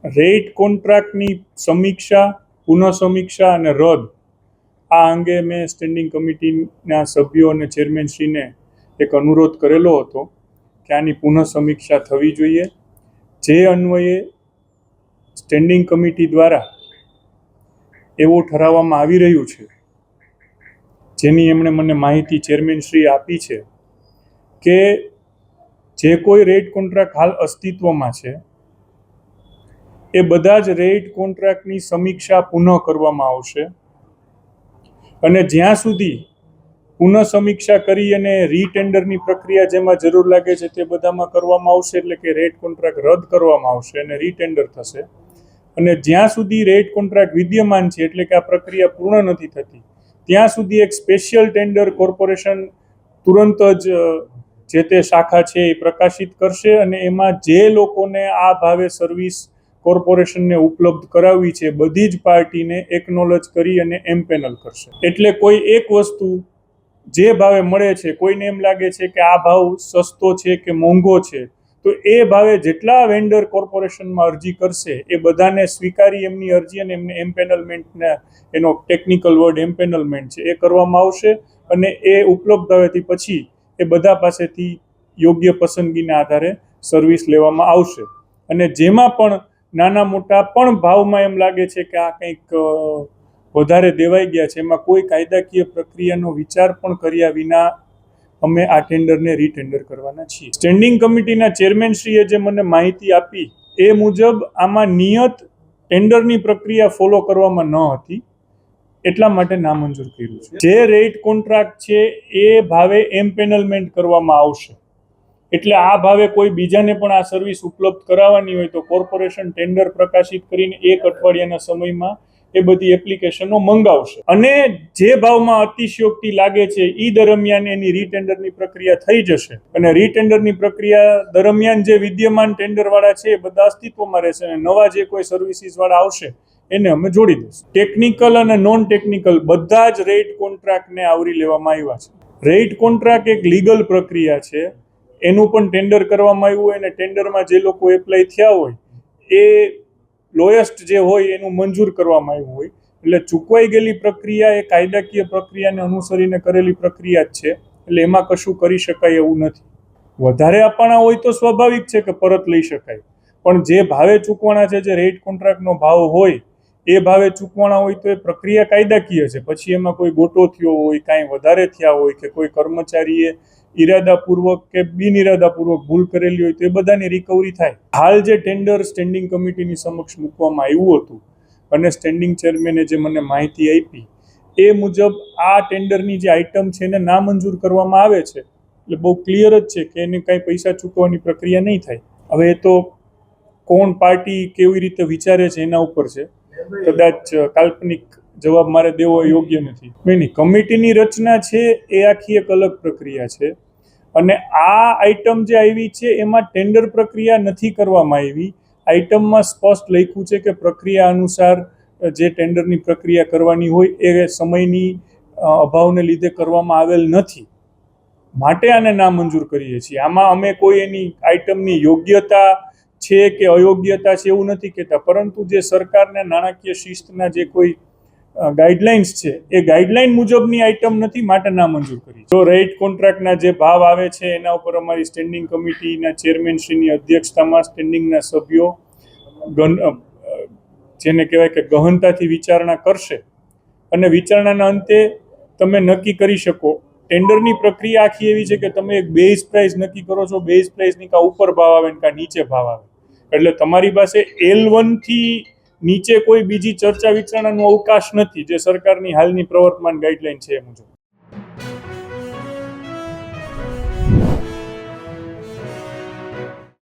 Rate કોન્ટ્રાક્ટની સમીક્ષા, પુનઃ સમીક્ષા અને રદ આ અંગે મેં સ્ટેન્ડિંગ કમિટીના સભ્યો અને ચેરમેનશ્રીને એક અનુરોધ કરેલો હતો કે આની પુનઃ સમીક્ષા થવી જોઈએ. જે અન્વયે સ્ટેન્ડિંગ કમિટી દ્વારા એવું ઠરાવવામાં આવી રહ્યું છે, જેની એમણે મને માહિતી ચેરમેનશ્રીએ આપી છે કે જે કોઈ રેટ કોન્ટ્રાક્ટ હાલ અસ્તિત્વમાં છે એ બધા જ રેટ કોન્ટ્રાક્ટની સમીક્ષા પુનઃ કરવામાં આવશે અને જ્યાં સુધી પુનઃ સમીક્ષા કરી અને રીટેન્ડરની પ્રક્રિયા જેમાં જરૂર લાગે છે તે બધામાં કરવામાં આવશે, એટલે કે રેટ કોન્ટ્રાક્ટ રદ કરવામાં આવશે અને રીટેન્ડર થશે. અને જ્યાં સુધી રેટ કોન્ટ્રાક્ટ વિદ્યમાન છે, એટલે કે આ પ્રક્રિયા પૂર્ણ નથી થતી, ત્યાં સુધી એક સ્પેશિયલ ટેન્ડર કોર્પોરેશન તુરંત જ જે તે શાખા છે એ પ્રકાશિત કરશે અને એમાં જે લોકોને આ ભાવે સર્વિસ કોર્પોરેશનને ઉપલબ્ધ કરાવવી છે બધી જ પાર્ટીને એકનોલેજ કરી અને એમ્પેનલ કરશે. એટલે કોઈ એક વસ્તુ જે ભાવે મળે છે, કોઈને એમ લાગે છે કે આ ભાવ સસ્તો છે કે મોંઘો છે, તો એ ભાવે જેટલા વેન્ડર કોર્પોરેશનમાં અરજી કરશે એ બધાને સ્વીકારી એમની અરજી અને એમને એમ્પેનલમેન્ટના, એનો ટેકનિકલ વર્ડ એમ્પેનલમેન્ટ છે, એ કરવામાં આવશે અને એ ઉપલબ્ધ હવેથી પછી એ બધા પાસેથી યોગ્ય પસંદગીના આધારે સર્વિસ લેવામાં આવશે. અને જેમાં પણ નાના મોટા પણ ભાવમાં એમ લાગે છે કે આ કંઈક વધારે દેવાઈ ગયા છે, એમાં કોઈ કાયદાકીય પ્રક્રિયાનો વિચાર પણ કર્યા વિના અમે આ ટેન્ડરને રીટેન્ડર કરવાના છીએ. સ્ટેન્ડિંગ કમિટીના ચેરમેનશ્રીએ જે મને માહિતી આપી એ મુજબ આમાં નિયત ટેન્ડરની પ્રક્રિયા ફોલો કરવામાં ન હતી, એટલા માટે નામંજૂર કર્યું છે. જે રેટ કોન્ટ્રાક્ટ છે એ ભાવે એમ્પેનલમેન્ટ કરવામાં આવશે, એટલે આ ભાવે કોઈ બીજાને પણ આ સર્વિસ ઉપલબ્ધ કરાવવાની હોય તો કોર્પોરેશન ટેન્ડર પ્રકાશિત કરીને 1 અઠવાડિયાના સમયમાં એ બધી એપ્લિકેશનો મંગાવશે અને જે ભાવમાં અતિશયોક્તિ લાગે છે એ દરમિયાન એની રીટેન્ડરની પ્રક્રિયા થઈ જશે અને રીટેન્ડરની પ્રક્રિયા દરમિયાન જે વિદ્યમાન ટેન્ડરવાળા છે એ બધા અસ્તિત્વમાં રહેશે અને નવા જે કોઈ સર્વિસીસવાળા આવશે એને અમે જોડી દઈશું. ટેકનિકલ અને નોન ટેકનિકલ બધા જ રેટ કોન્ટ્રાક્ટને આવરી લેવામાં આવ્યા છે. રેટ કોન્ટ્રાક્ટ એક લીગલ પ્રક્રિયા છે, એનું પણ ટેન્ડર કરવામાં આવ્યું હોય અને ટેન્ડરમાં જે લોકો એપ્લાય થયા હોય એ લોએસ્ટ જે હોય એનું મંજૂર કરવામાં આવ્યું હોય, એટલે ચૂકવાઈ ગયેલી પ્રક્રિયા એ કાયદાકીય પ્રક્રિયાને અનુસરીને કરેલી પ્રક્રિયા જ છે, એટલે એમાં કશું કરી શકાય એવું નથી. વધારે આપવાના હોય તો સ્વાભાવિક છે કે પરત લઈ શકાય, પણ જે ભાવે ચૂકવાના છે, જે રેટ કોન્ટ્રાક્ટનો ભાવ હોય એ ભાવે ચૂકવાના હોય તો એ પ્રક્રિયા કાયદાકીય છે. પછી એમાં કોઈ ગોટો થયો હોય, કાંઈ વધારે થયા હોય કે કોઈ કર્મચારીએ ઇરાદાપૂર્વક કે બિનઇરાદાપૂર્વક ભૂલ કરેલી હોય તો એ બધાની રિકવરી થાય. હાલ જે ટેન્ડર સ્ટેન્ડિંગ કમિટીની સમક્ષ મૂકવામાં આવ્યું હતું અને સ્ટેન્ડિંગ ચેરમેને જે મને માહિતી આપી એ મુજબ આ ટેન્ડરની જે આઇટમ છે એને નામંજૂર કરવામાં આવે છે, એટલે બહુ ક્લિયર જ છે કે એને કાંઈ પૈસા ચૂકવવાની પ્રક્રિયા નહીં થાય. હવે એ તો કોણ પાર્ટી કેવી રીતે વિચારે છે એના ઉપર છે, કદાચ કાલ્પનિક જવાબ મારે દેવો યોગ્ય નથી. નહીં, કમિટીની રચના છે એ આખી એક અલગ પ્રક્રિયા છે અને આ આઇટમ જે આવી છે એમાં ટેન્ડર પ્રક્રિયા નથી કરવામાં આવી. આઇટમમાં સ્પષ્ટ લખ્યું છે કે પ્રક્રિયા અનુસાર જે ટેન્ડરની પ્રક્રિયા કરવાની હોય એ સમયની અભાવને લીધે કરવામાં આવેલ નથી, માટે આને નામંજૂર કરીએ છીએ. આમાં અમે કોઈ એની આઇટમની યોગ્યતા છે કે અયોગ્યતા છે એવું નથી કહેતા, પરંતુ જે સરકારના નાણાકીય શિસ્તના જે કોઈ ગાઈડલાઇન્સ છે એ ગાઈડલાઇન મુજબની આઇટમ નથી, માટે નામંજૂર કરી. જો રેટ કોન્ટ્રાક્ટના જે ભાવ આવે છે એના ઉપર અમારી સ્ટેન્ડિંગ કમિટીના ચેરમેનશ્રીની અધ્યક્ષતામાં સ્ટેન્ડિંગના સભ્યો જેને કહેવાય કે ગહનતાથી વિચારણા કરશે અને વિચારણાના અંતે તમે નક્કી કરી શકો. ટેન્ડરની પ્રક્રિયા આખી એવી છે કે તમે એક બેઝ પ્રાઇસ નક્કી કરો છો, બેઝ પ્રાઇસની કાં ઉપર ભાવ આવે ને કાં નીચે ભાવ આવે, એટલે તમારી પાસે L1 થી નીચે કોઈ બીજી ચર્ચા વિચારણાનો અવકાશ નથી, જે સરકારની હાલની પ્રવર્તમાન ગાઈડલાઈન છે એ મુજબ.